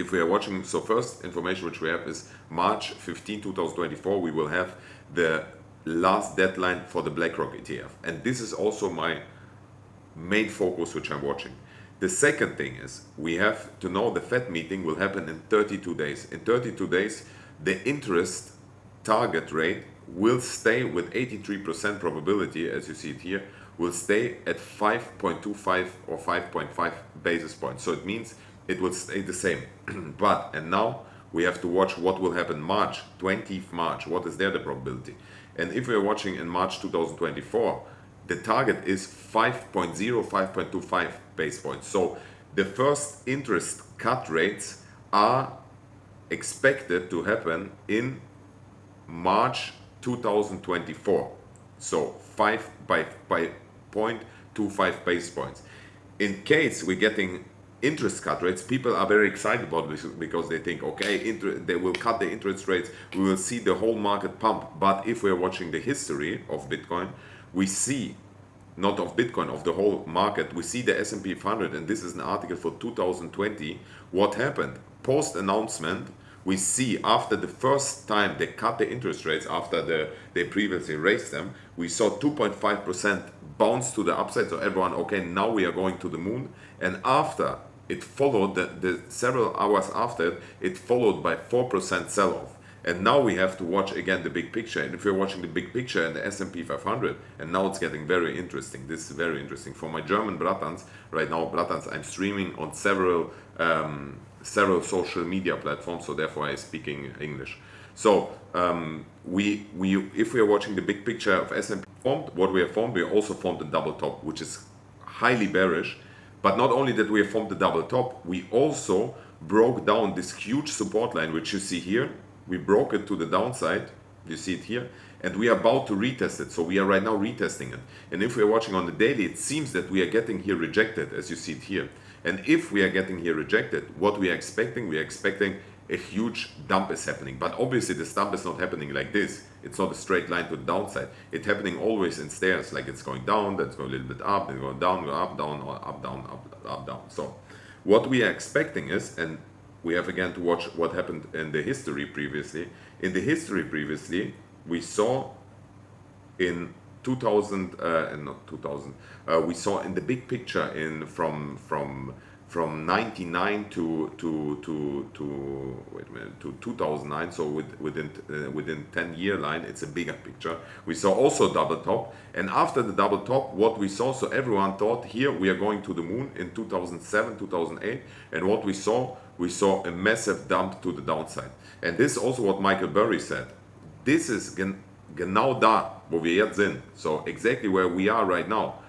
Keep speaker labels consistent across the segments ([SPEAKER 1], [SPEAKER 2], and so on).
[SPEAKER 1] if we are watching, so first information which we have is March 15, 2024, we will have the last deadline for the BlackRock ETF. And this is also my main focus which I'm watching. The second thing is we have to know the Fed meeting will happen in 32 days. In 32 days, the interest target rate will stay with 83% probability, as you see it here, will stay at 5.25 or 5.5 basis points. So it means it will stay the same. And now we have to watch what will happen March, 20th March. What is there the probability? And if we are watching in March 2024, the target is 5.0, 5.25 base points. So the first interest cut rates are expected to happen in March 2024. So 0.25 base points. In case we're getting interest cut rates, people are very excited about this because they think, okay, they will cut the interest rates, we will see the whole market pump. But if we're watching the history of Bitcoin, we see, not of Bitcoin, of the whole market, we see the S&P 500, and this is an article for 2020, what happened post-announcement. We see after the first time they cut the interest rates, after they previously raised them, we saw 2.5% bounce to the upside. So everyone, okay, now we are going to the moon. And after it followed, the several hours after, it followed by 4% sell-off. And now we have to watch again the big picture. And if you're watching the big picture and the S&P 500, and now it's getting very interesting. This is very interesting. For my German Brattans, right now, Brattans, I'm streaming on several social media platforms, so therefore I'm speaking English. So if we are watching the big picture of S&P formed, what we have formed, we also formed a double top, which is highly bearish. But not only that we have formed the double top, we also broke down this huge support line, which you see here. We broke it to the downside, you see it here, and we are about to retest it. So we are right now retesting it. And if we are watching on the daily, it seems that we are getting here rejected, as you see it here. And if we are getting here rejected, what we are expecting a huge dump is happening. But obviously this dump is not happening like this. It's not a straight line to the downside. It's happening always in stairs, like it's going down, then it's going a little bit up, then going down, go up, down, or up, down, up, down. So what we are expecting is, and we have again to watch what happened in the history previously. In the history previously, we saw in 2000 and not 2000. We saw in the big picture in from 99 to 2009. So within 10-year line, it's a bigger picture. We saw also double top, and after the double top, what we saw, so everyone thought here we are going to the moon in 2007, 2008, and what we saw a massive dump to the downside. And this is also what Michael Burry said. This is genau da, wo wir jetzt sind. So exactly where we are right now.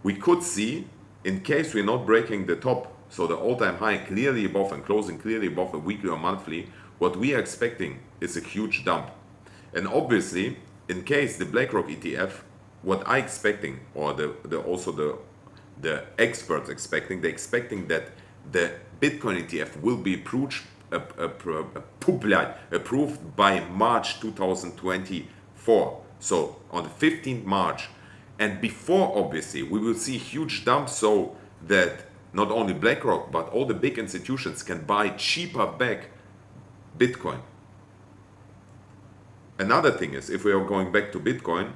[SPEAKER 1] We could see, in case we're not breaking the top, so the all-time high clearly above and closing clearly above a weekly or monthly, what we are expecting is a huge dump. And obviously, in case the BlackRock ETF, what I expecting, or the experts expecting, they're expecting that the Bitcoin ETF will be approved by March 2024. So on the 15th March. And before, obviously, we will see huge dumps so that not only BlackRock, but all the big institutions can buy cheaper back Bitcoin. Another thing is, if we are going back to Bitcoin,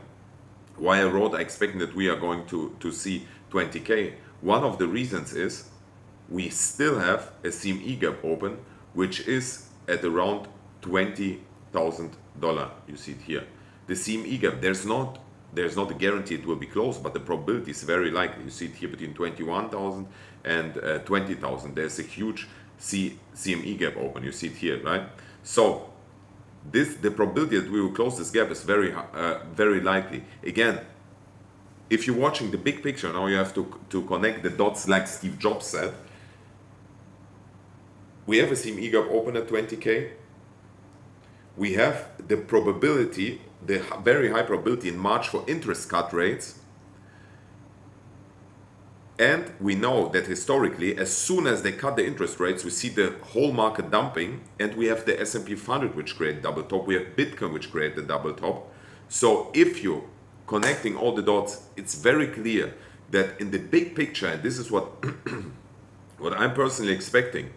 [SPEAKER 1] why I wrote I expecting that we are going to see 20K. One of the reasons is we still have a CME gap open, which is at around $20,000. You see it here. The CME gap, there's not a guarantee it will be closed, but the probability is very likely. You see it here between 21,000 and 20,000. There's a huge CME gap open. You see it here, right? So the probability that we will close this gap is very likely. Again, if you're watching the big picture, now you have to connect the dots like Steve Jobs said. We have a CME gap open at 20K. We have the probability, the very high probability in March for interest cut rates. And we know that historically, as soon as they cut the interest rates, we see the whole market dumping, and we have the S&P 500 which create double top. We have Bitcoin which create the double top. So if you're connecting all the dots, it's very clear that in the big picture, and this is what what I'm personally expecting,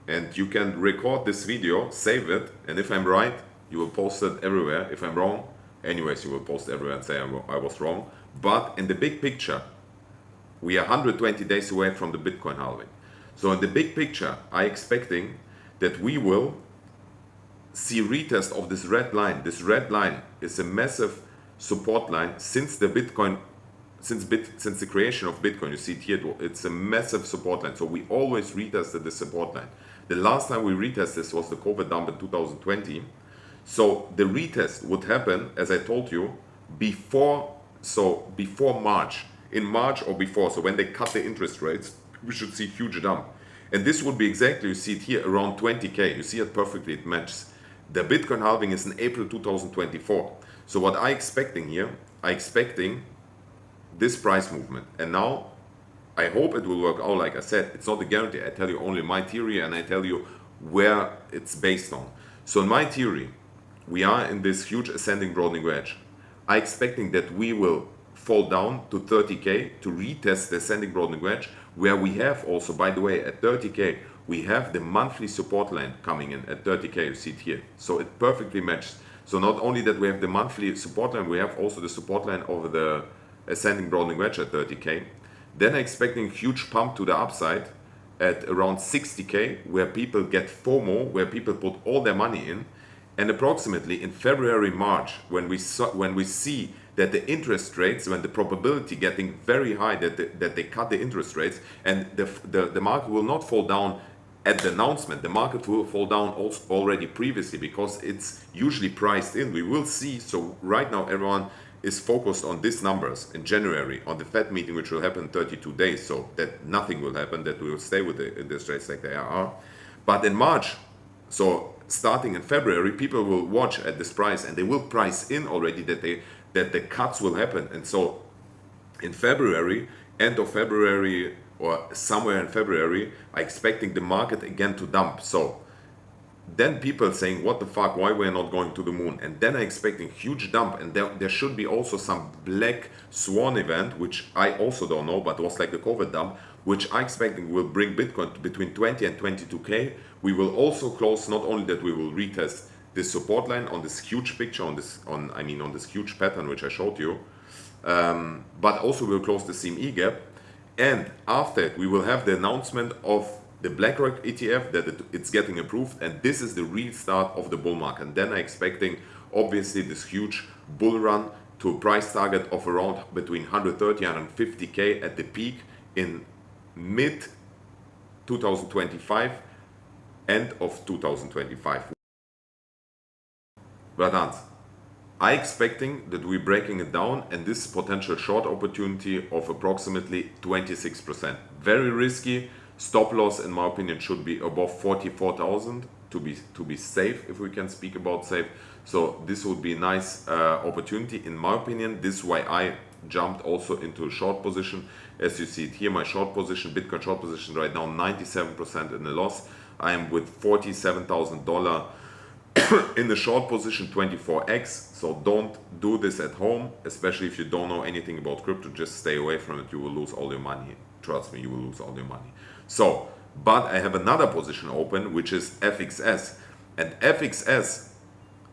[SPEAKER 1] And you can record this video, save it, and if I'm right, you will post it everywhere. If I'm wrong, anyways, you will post everywhere and say I was wrong. But in the big picture, we are 120 days away from the Bitcoin halving. So in the big picture, I'm expecting that we will see retest of this red line. This red line is a massive support line since the Bitcoin, since the creation of Bitcoin. You see it here, it's a massive support line. So we always retested the support line. The last time we retested this was the COVID dump in 2020. So the retest would happen, as I told you, before March. In March or before, so when they cut the interest rates, we should see huge dump. And this would be exactly, you see it here, around 20K. You see it perfectly, it matches. The Bitcoin halving is in April 2024. So what I'm expecting here, I'm expecting this price movement. And now, I hope it will work out. Like I said, it's not a guarantee. I tell you only my theory and I tell you where it's based on. So in my theory, we are in this huge ascending broadening wedge. I'm expecting that we will fall down to 30K to retest the ascending broadening wedge, where we have also, by the way, at 30K, we have the monthly support line coming in at 30K, you see it here. So it perfectly matches. So not only that we have the monthly support line, we have also the support line over the ascending broadening wedge at 30K. Then I'm expecting a huge pump to the upside at around 60K, where people get FOMO, where people put all their money in. And approximately in February, March, when we see that the interest rates, when the probability getting very high that they cut the interest rates, and the market will not fall down at the announcement, the market will fall down also already previously, because it's usually priced in. We will see. So right now everyone is focused on these numbers in January, on the Fed meeting, which will happen in 32 days, so that nothing will happen, that we will stay with the interest rates like they are. But in March, so starting in February, people will watch at this price and they will price in already that the cuts will happen. And so in February, end of February or somewhere in February, I'm expecting the market again to dump. So then people saying, what the fuck, why we're not going to the moon? And then I'm expecting huge dump, and there should be also some black swan event, which I also don't know, but was like the COVID dump, which I'm expecting will bring Bitcoin to between 20 and 22K. We will also close, not only that we will retest this support line on this huge picture, on this huge pattern which I showed you, but also we'll close the CME gap. And after it, we will have the announcement of the BlackRock ETF that it's getting approved, and this is the real start of the bull market. And then I'm expecting obviously this huge bull run to a price target of around between 130 and 150K at the peak in mid 2025, end of 2025. But I'm expecting that we're breaking it down, and this potential short opportunity of approximately 26%. Very risky. Stop loss, in my opinion, should be above 44,000 to be safe, if we can speak about safe. So this would be a nice opportunity, in my opinion. This is why I jumped also into a short position. As you see it here, my short position, Bitcoin short position right now, 97% in the loss. I am with $47,000 in the short position, 24x. So don't do this at home, especially if you don't know anything about crypto. Just stay away from it. You will lose all your money. Trust me, you will lose all your money. So, but I have another position open, which is FXS. And FXS,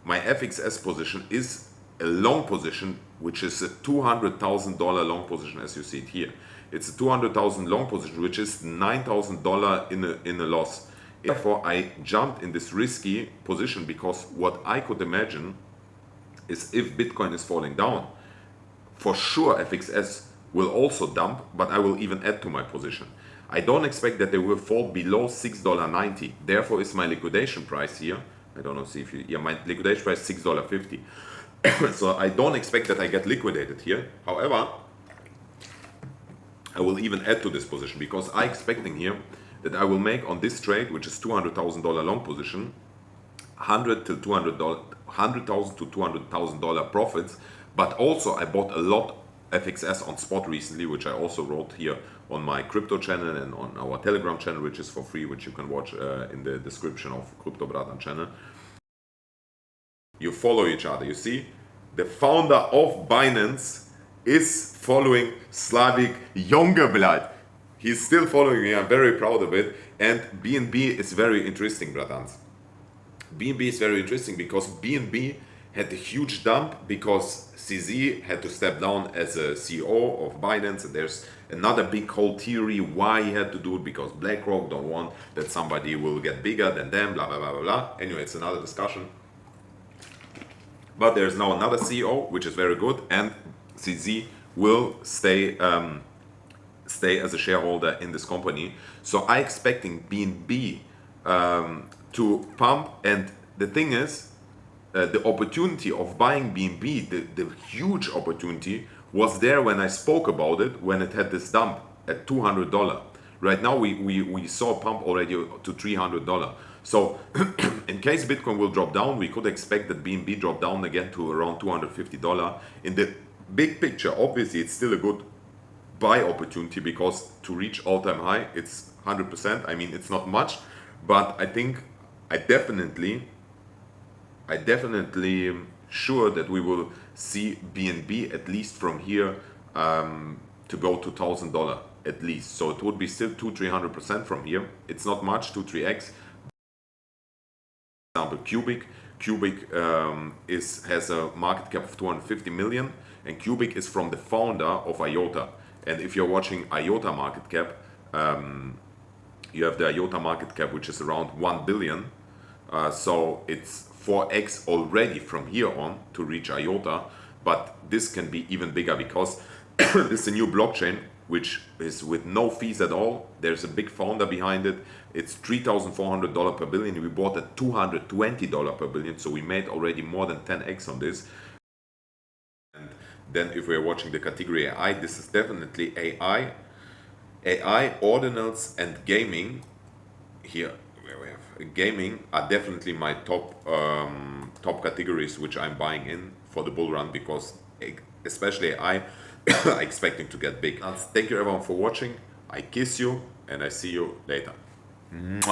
[SPEAKER 1] my FXS position is a long position, which is a $200,000 long position, as you see it here. It's a $200,000 long position, which is $9,000 in a loss. Therefore, I jumped in this risky position, because what I could imagine is if Bitcoin is falling down, for sure FXS will also dump, but I will even add to my position. I don't expect that they will fall below $6.90. Therefore is my liquidation price here. I don't know, see if you, yeah, my liquidation price is $6.50. So I don't expect that I get liquidated here. However, I will even add to this position, because I'm expecting here that I will make on this trade, which is $200,000 long position, $100,000 to $200,000 profits. But also I bought a lot FXS on spot recently, which I also wrote here on my crypto channel and on our Telegram channel, which is for free, which you can watch in the description of Crypto Bratan channel. You follow each other. You see, the founder of Binance is following Slavik Jongeblatt. He's still following me. I'm very proud of it. And BNB is very interesting, bratans. BNB is very interesting because BNB had a huge dump because CZ had to step down as a CEO of Binance, and there's another big whole theory why he had to do it, because BlackRock don't want that somebody will get bigger than them, blah blah blah blah blah. Anyway, it's another discussion. But there's now another CEO, which is very good, and CZ will stay as a shareholder in this company. So I expecting BNB to pump, and the thing is, the opportunity of buying BNB, the huge opportunity was there when I spoke about it, when it had this dump at $200. Right now we saw a pump already to $300. So in case Bitcoin will drop down, we could expect that BNB drop down again to around $250. In the big picture, obviously it's still a good buy opportunity, because to reach all-time high, it's 100%. I mean, it's not much, but I think I definitely sure that we will see BNB at least from here to go to $1,000 at least. So it would be still 200-300% from here. It's not much, 2-3x. For example, Cubic has a market cap of 250 million, and Cubic is from the founder of IOTA. And if you're watching IOTA market cap, you have the IOTA market cap, which is around 1 billion. So it's 4x already from here on to reach IOTA, but this can be even bigger because this is a new blockchain which is with no fees at all. There's a big founder behind it. It's $3,400 per billion. We bought at $220 per billion, so we made already more than 10x on this. And then if we're watching the category AI, this is definitely AI, ordinals and gaming. Here we have gaming are definitely my top categories which I'm buying in for the bull run, because especially AI expecting to get big. Thank you everyone for watching. I kiss you and I see you later. Mwah.